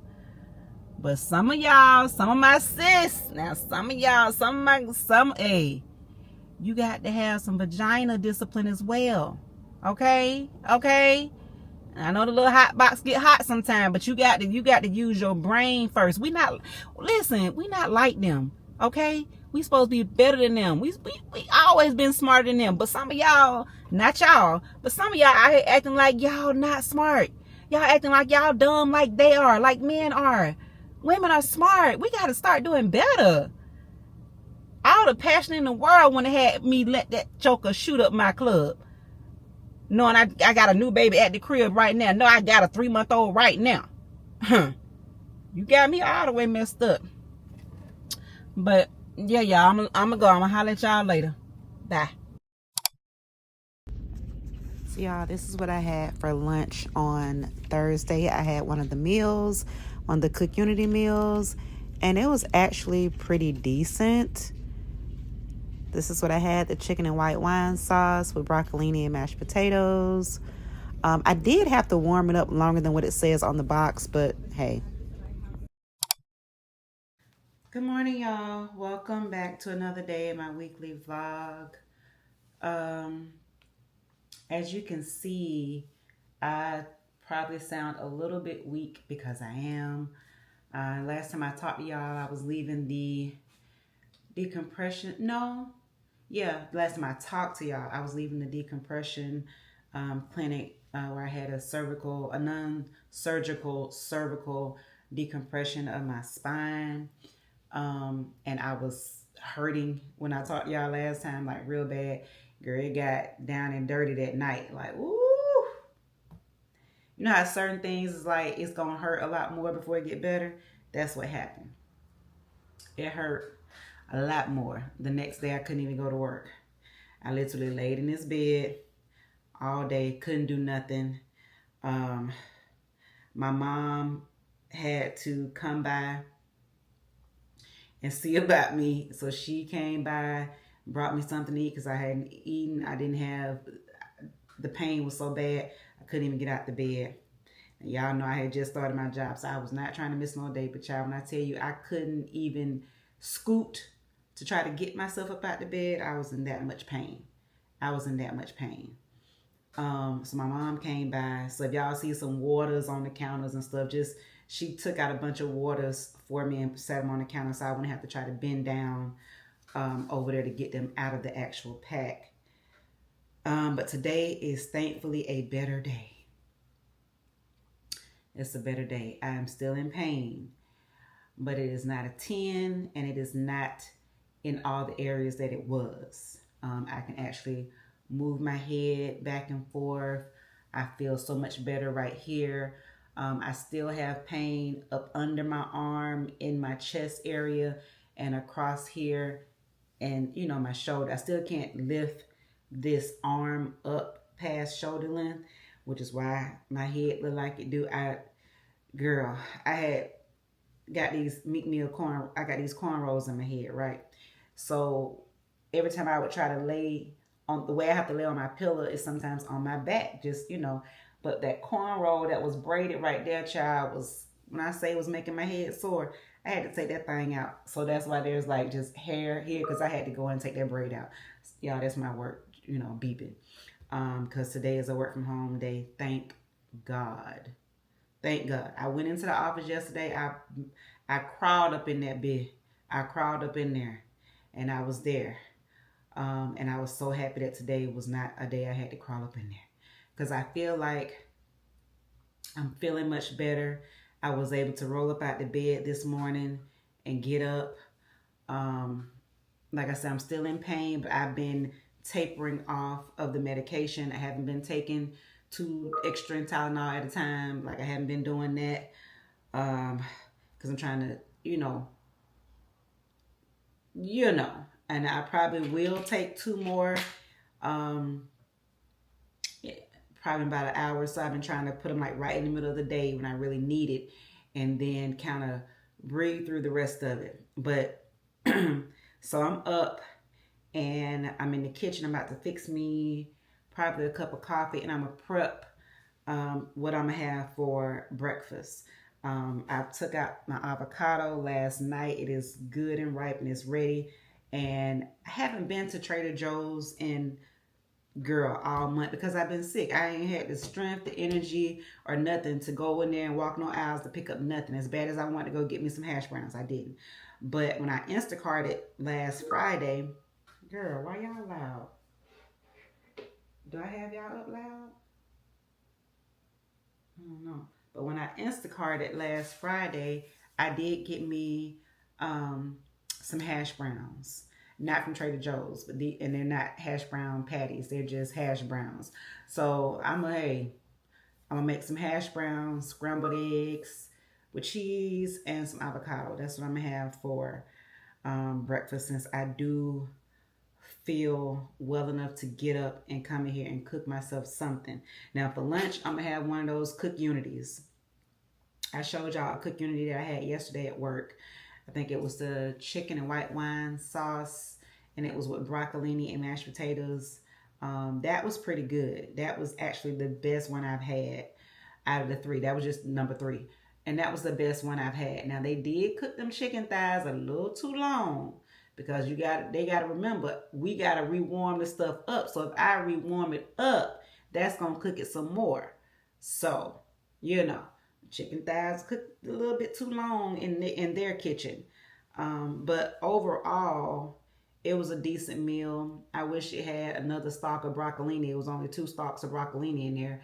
But some of y'all, some of my sis, now some of y'all, hey, you got to have some vagina discipline as well. Okay? I know the little hot box get hot sometimes, but you got to use your brain first. We not like them. Okay? We supposed to be better than them. We always been smarter than them. But some of y'all, not y'all, but some of y'all out here acting like y'all not smart. Y'all acting like y'all dumb like they are, like men are. Women are smart. We got to start doing better. All the passion in the world when they had me let that joker shoot up my club. Knowing I got a new baby at the crib right now. No, I got a 3-month-old right now. You got me all the way messed up. But yeah, y'all, I'm gonna go. I'm gonna holler at y'all later. Bye. So y'all, this is what I had for lunch on Thursday. I had one of the meals, one of the CookUnity meals, and it was actually pretty decent. This is what I had, the chicken and white wine sauce with broccolini and mashed potatoes. I did have to warm it up longer than what it says on the box, but hey, Good morning, y'all. Welcome back to another day in my weekly vlog. Um, as you can see, I probably sound a little bit weak because I am. Last time I talked to y'all, I was leaving the decompression. Last time I talked to y'all, I was leaving the decompression clinic where I had a non-surgical cervical decompression of my spine. And I was hurting when I talked to y'all last time, like real bad. Girl, it got down and dirty that night. Like, ooh. You know how certain things is like, it's going to hurt a lot more before it get better? That's what happened. It hurt a lot more. The next day, I couldn't even go to work. I literally laid in this bed all day, couldn't do nothing. My mom had to come by and see about me. So she came by, brought me something to eat because I hadn't eaten. The pain was so bad, I couldn't even get out the bed. And y'all know I had just started my job, so I was not trying to miss no day. But y'all, when I tell you I couldn't even scoot to try to get myself up out the bed, I was in that much pain. So my mom came by. So if y'all see some waters on the counters and stuff, she took out a bunch of waters for me and set them on the counter so I wouldn't have to try to bend down over there to get them out of the actual pack. But today is thankfully a better day. It's a better day. I am still in pain, but it is not a 10 and it is not in all the areas that it was. I can actually move my head back and forth. I feel so much better right here. I still have pain up under my arm, in my chest area, and across here, and my shoulder. I still can't lift this arm up past shoulder length, which is why my head look like it do. I had got these meat meal corn. I got these cornrows in my head, right? So every time I would try to lay on, the way I have to lay on my pillow is sometimes on my back, but that cornrow that was braided right there, child, when I say it was making my head sore, I had to take that thing out. So that's why there's like just hair here, because I had to go and take that braid out. Y'all, that's my work, beeping. Because today is a work from home day. Thank God. Thank God. I went into the office yesterday. I crawled up in that bed. I crawled up in there and I was there. And I was so happy that today was not a day I had to crawl up in there. Because I feel like I'm feeling much better. I was able to roll up out the bed this morning and get up. Like I said, I'm still in pain, but I've been tapering off of the medication. I haven't been taking 2 extra Tylenol at a time. Like I haven't been doing that. Because I'm trying to, and I probably will take 2 more, probably about an hour. So I've been trying to put them like right in the middle of the day when I really need it, and then kind of breathe through the rest of it. But so I'm up and I'm in the kitchen. I'm about to fix me probably a cup of coffee, and I'm gonna prep what I'm gonna have for breakfast. I took out my avocado last night. It is good and ripe and it's ready. And I haven't been to Trader Joe's in all month because I've been sick. I ain't had the strength, the energy, or nothing to go in there and walk no aisles to pick up nothing. As bad as I wanted to go get me some hash browns, I didn't. But when I Instacarted last Friday, girl, why y'all loud? Do I have y'all up loud? I don't know. But when I Instacarted last Friday, I did get me some hash browns. Not from Trader Joe's, and they're not hash brown patties. They're just hash browns. So I'm gonna make some hash browns, scrambled eggs with cheese, and some avocado. That's what I'm gonna have for breakfast, since I do feel well enough to get up and come in here and cook myself something. Now for lunch, I'm gonna have one of those CookUnities. I showed y'all a CookUnity that I had yesterday at work. I think it was the chicken and white wine sauce, and it was with broccolini and mashed potatoes. That was pretty good. That was actually the best one I've had out of the 3. That was just number 3. And that was the best one I've had. Now they did cook them chicken thighs a little too long, because they gotta remember, we gotta rewarm the stuff up. So if I rewarm it up, that's gonna cook it some more. So, you know, chicken thighs cooked a little bit too long in their kitchen. But overall, it was a decent meal. I wish it had another stalk of broccolini. It was only 2 stalks of broccolini in there.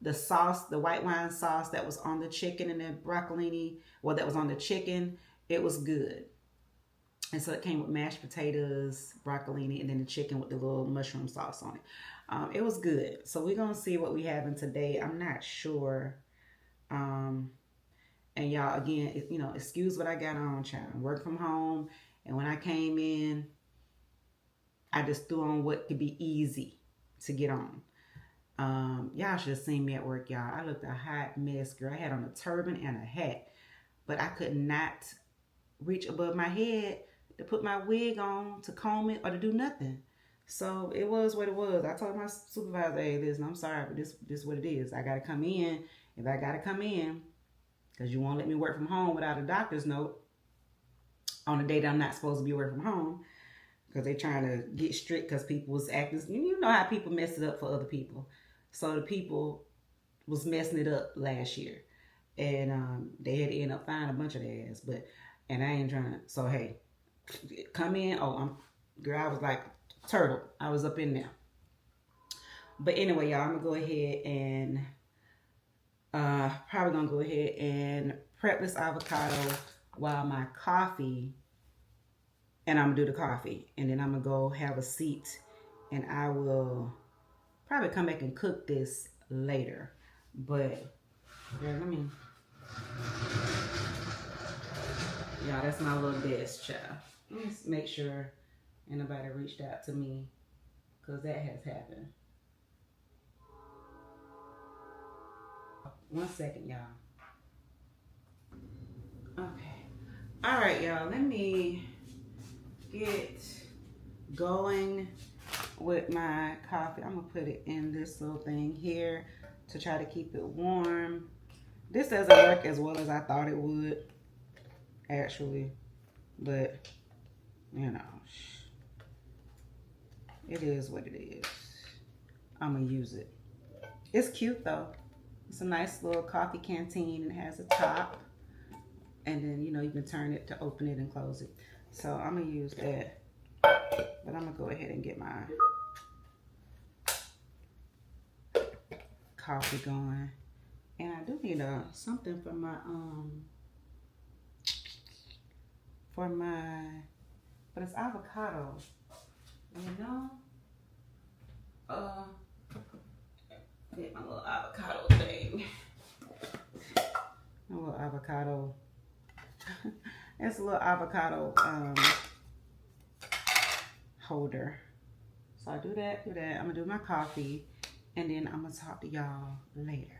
The sauce, the white wine sauce that was on the chicken and the broccolini, well, that was on the chicken, it was good. And so it came with mashed potatoes, broccolini, and then the chicken with the little mushroom sauce on it. It was good. So we're going to see what we have in today. I'm not sure. And y'all, again, you know, excuse what I got on, child. Work from home. And when I came in, I just threw on what could be easy to get on. Y'all should have seen me at work, y'all. I looked a hot mess, girl. I had on a turban and a hat, but I could not reach above my head to put my wig on, to comb it, or to do nothing. So it was what it was. I told my supervisor, hey, listen, I'm sorry, but this is what it is. I got to come in. If I got to come in, because you won't let me work from home without a doctor's note on a day that I'm not supposed to be working from home, because they're trying to get strict because people was acting. You know how people mess it up for other people. So the people was messing it up last year. And they had to end up finding a bunch of their ass. And I ain't trying to. So, hey, come in. Oh, girl, I was like turtle. I was up in there. But anyway, y'all, I'm going to go ahead and probably going to go ahead and prep this avocado while my coffee, and I'm going to do the coffee. And then I'm going to go have a seat, and I will probably come back and cook this later. But, yeah, y'all, that's my little desk, child. Let me make sure anybody reached out to me, because that has happened. 1 second, y'all. Okay. All right, y'all. Let me get going with my coffee. I'm going to put it in this little thing here to try to keep it warm. This doesn't work as well as I thought it would, actually. But, you know, it is what it is. I'm going to use it. It's cute, though. It's a nice little coffee canteen. It has a top. And then, you know, you can turn it to open it and close it. So I'm going to use that. But I'm going to go ahead and get my coffee going. And I do need something for my, but it's avocado. You know? Get my little avocado thing. My little avocado. It's a little avocado holder. So I do that. I'm gonna do my coffee, and then I'm gonna talk to y'all later.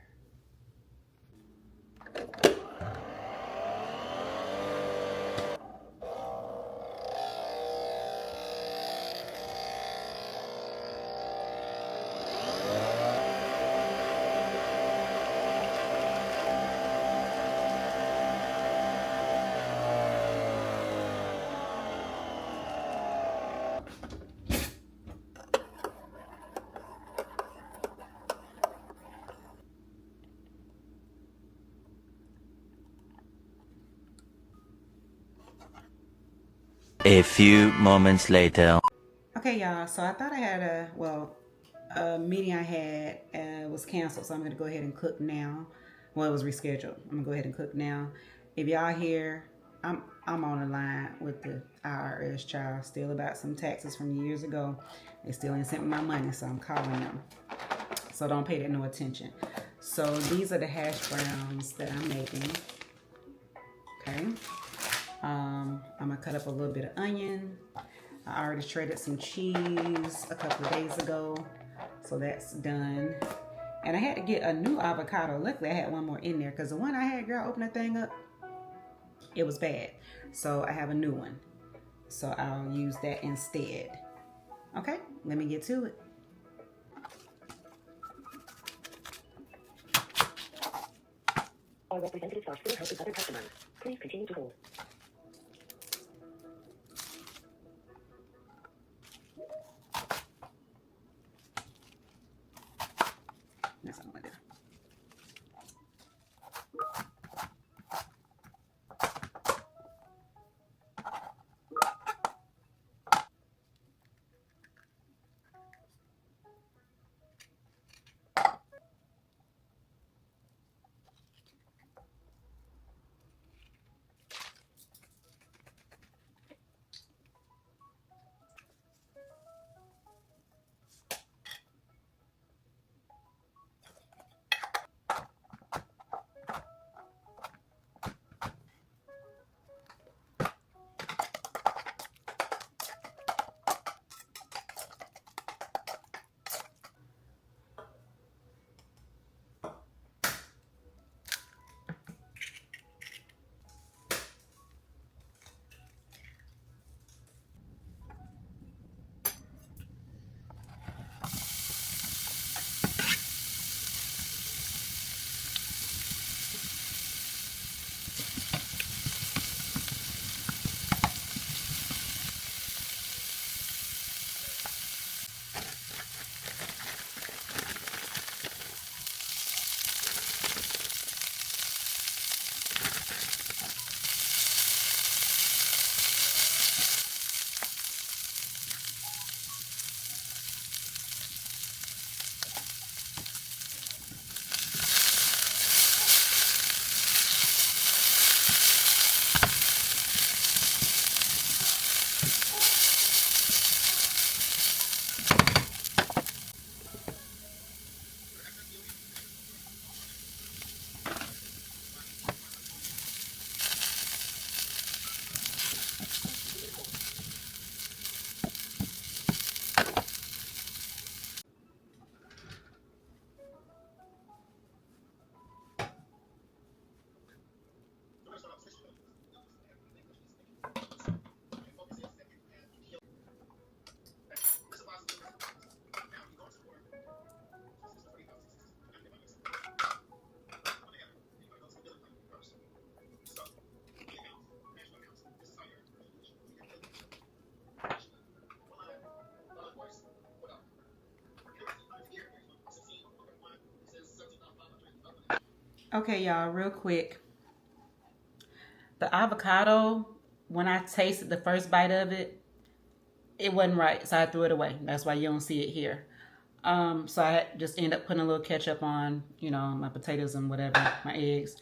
A few moments later. Okay, y'all, so I thought I had a meeting I had was canceled, so I'm gonna go ahead and cook now. Well, it was rescheduled. I'm gonna go ahead and cook now. If y'all hear, I'm on the line with the IRS, child, still about some taxes from years ago. They still ain't sent me my money, so I'm calling them. So don't pay that no attention. So these are the hash browns that I'm making. Okay. I'm gonna cut up a little bit of onion. I already shredded some cheese a couple of days ago, so that's done. And I had to get a new avocado. Luckily, I had one more in there, because the one I had, girl, open the thing up, it was bad. So I have a new one. So I'll use that instead. Okay, let me get to it. Our representatives are still helping other customers. Please continue to hold. That's what I'm gonna do. Okay, y'all, real quick. The avocado, when I tasted the first bite of it, it wasn't right, so I threw it away. That's why you don't see it here. So I just ended up putting a little ketchup on, you know, my potatoes and whatever, my eggs.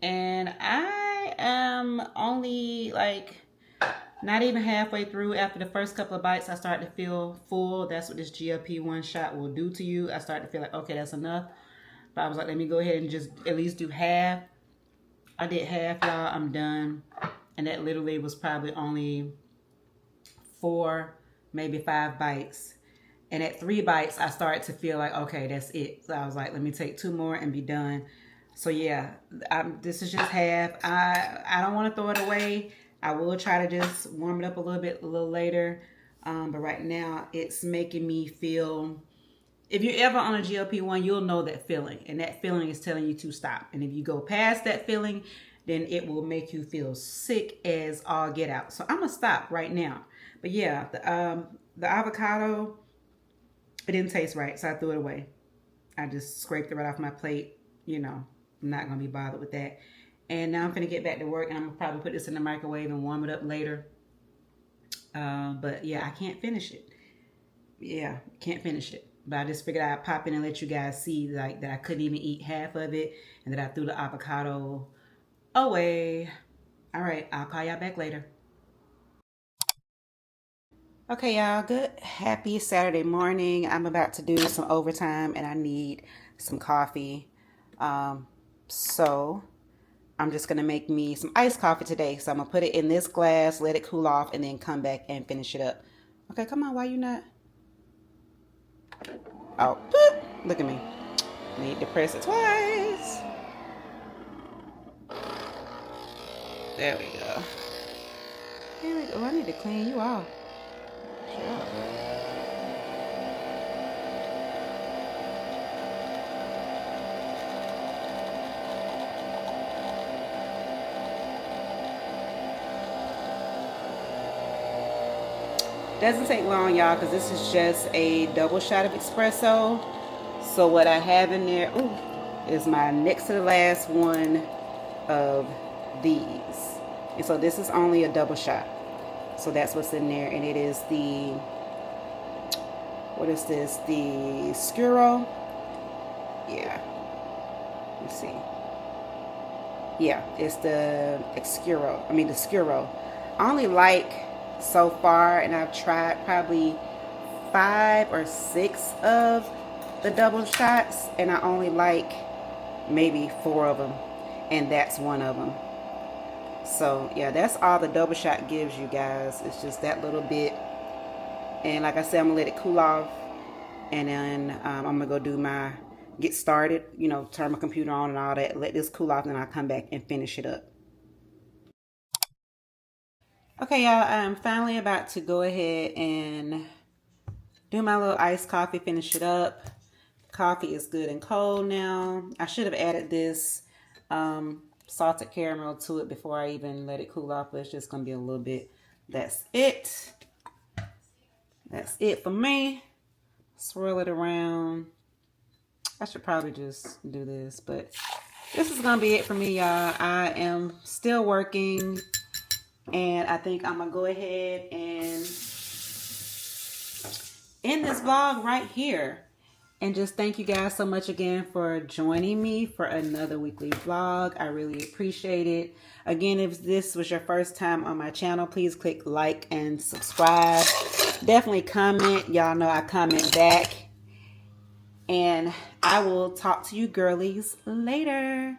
And I am only like not even halfway through. After the first couple of bites, I started to feel full. That's what this GLP-1 shot will do to you. I started to feel like, okay, that's enough. But I was like, let me go ahead and just at least do half. I did half, y'all. I'm done. And that literally was probably only 4, maybe 5 bites. And at 3 bites, I started to feel like, okay, that's it. So I was like, let me take 2 more and be done. So yeah, this is just half. I don't want to throw it away. I will try to just warm it up a little later. But right now, it's making me feel... If you're ever on a GLP-1, you'll know that feeling. And that feeling is telling you to stop. And if you go past that feeling, then it will make you feel sick as all get out. So I'm going to stop right now. But yeah, the avocado, it didn't taste right. So I threw it away. I just scraped it right off my plate. You know, I'm not going to be bothered with that. And now I'm going to get back to work. And I'm going to probably put this in the microwave and warm it up later. But yeah, I can't finish it. Yeah, can't finish it. But I just figured I'd pop in and let you guys see like that I couldn't even eat half of it and that I threw the avocado away. All right, I'll call y'all back later. Okay, y'all, good happy Saturday morning. I'm about to do some overtime and I need some coffee. So I'm just going to make me some iced coffee today. So I'm going to put it in this glass, let it cool off, and then come back and finish it up. Okay, come on, why you not? Oh, boop. Look at me. Need to press it twice. There we go. Here we go. I need to clean you off. Sure. Doesn't take long, y'all, because this is just a double shot of espresso. So what I have in there is my next to the last one of these. And so this is only a double shot. So that's what's in there. And it is the, what is this? The Scuro. Yeah. Let's see. Yeah, it's the Scuro. The Scuro. I only like so far, and I've tried probably 5 or 6 of the double shots, and I only like maybe 4 of them, and that's one of them. So yeah, that's all the double shot gives you guys. It's just that little bit, and like I said, I'm gonna let it cool off, and then I'm gonna go do my get started, you know, turn my computer on and all that, let this cool off, and then I'll come back and finish it up. Okay, y'all, I'm finally about to go ahead and do my little iced coffee, finish it up. Coffee is good and cold now. I should have added this salted caramel to it before I even let it cool off, but it's just going to be a little bit. That's it. That's it for me. Swirl it around. I should probably just do this, but this is going to be it for me, y'all. I am still working, and I think I'm going to go ahead and end this vlog right here. And just thank you guys so much again for joining me for another weekly vlog. I really appreciate it. Again, if this was your first time on my channel, please click like and subscribe. Definitely comment. Y'all know I comment back. And I will talk to you girlies later.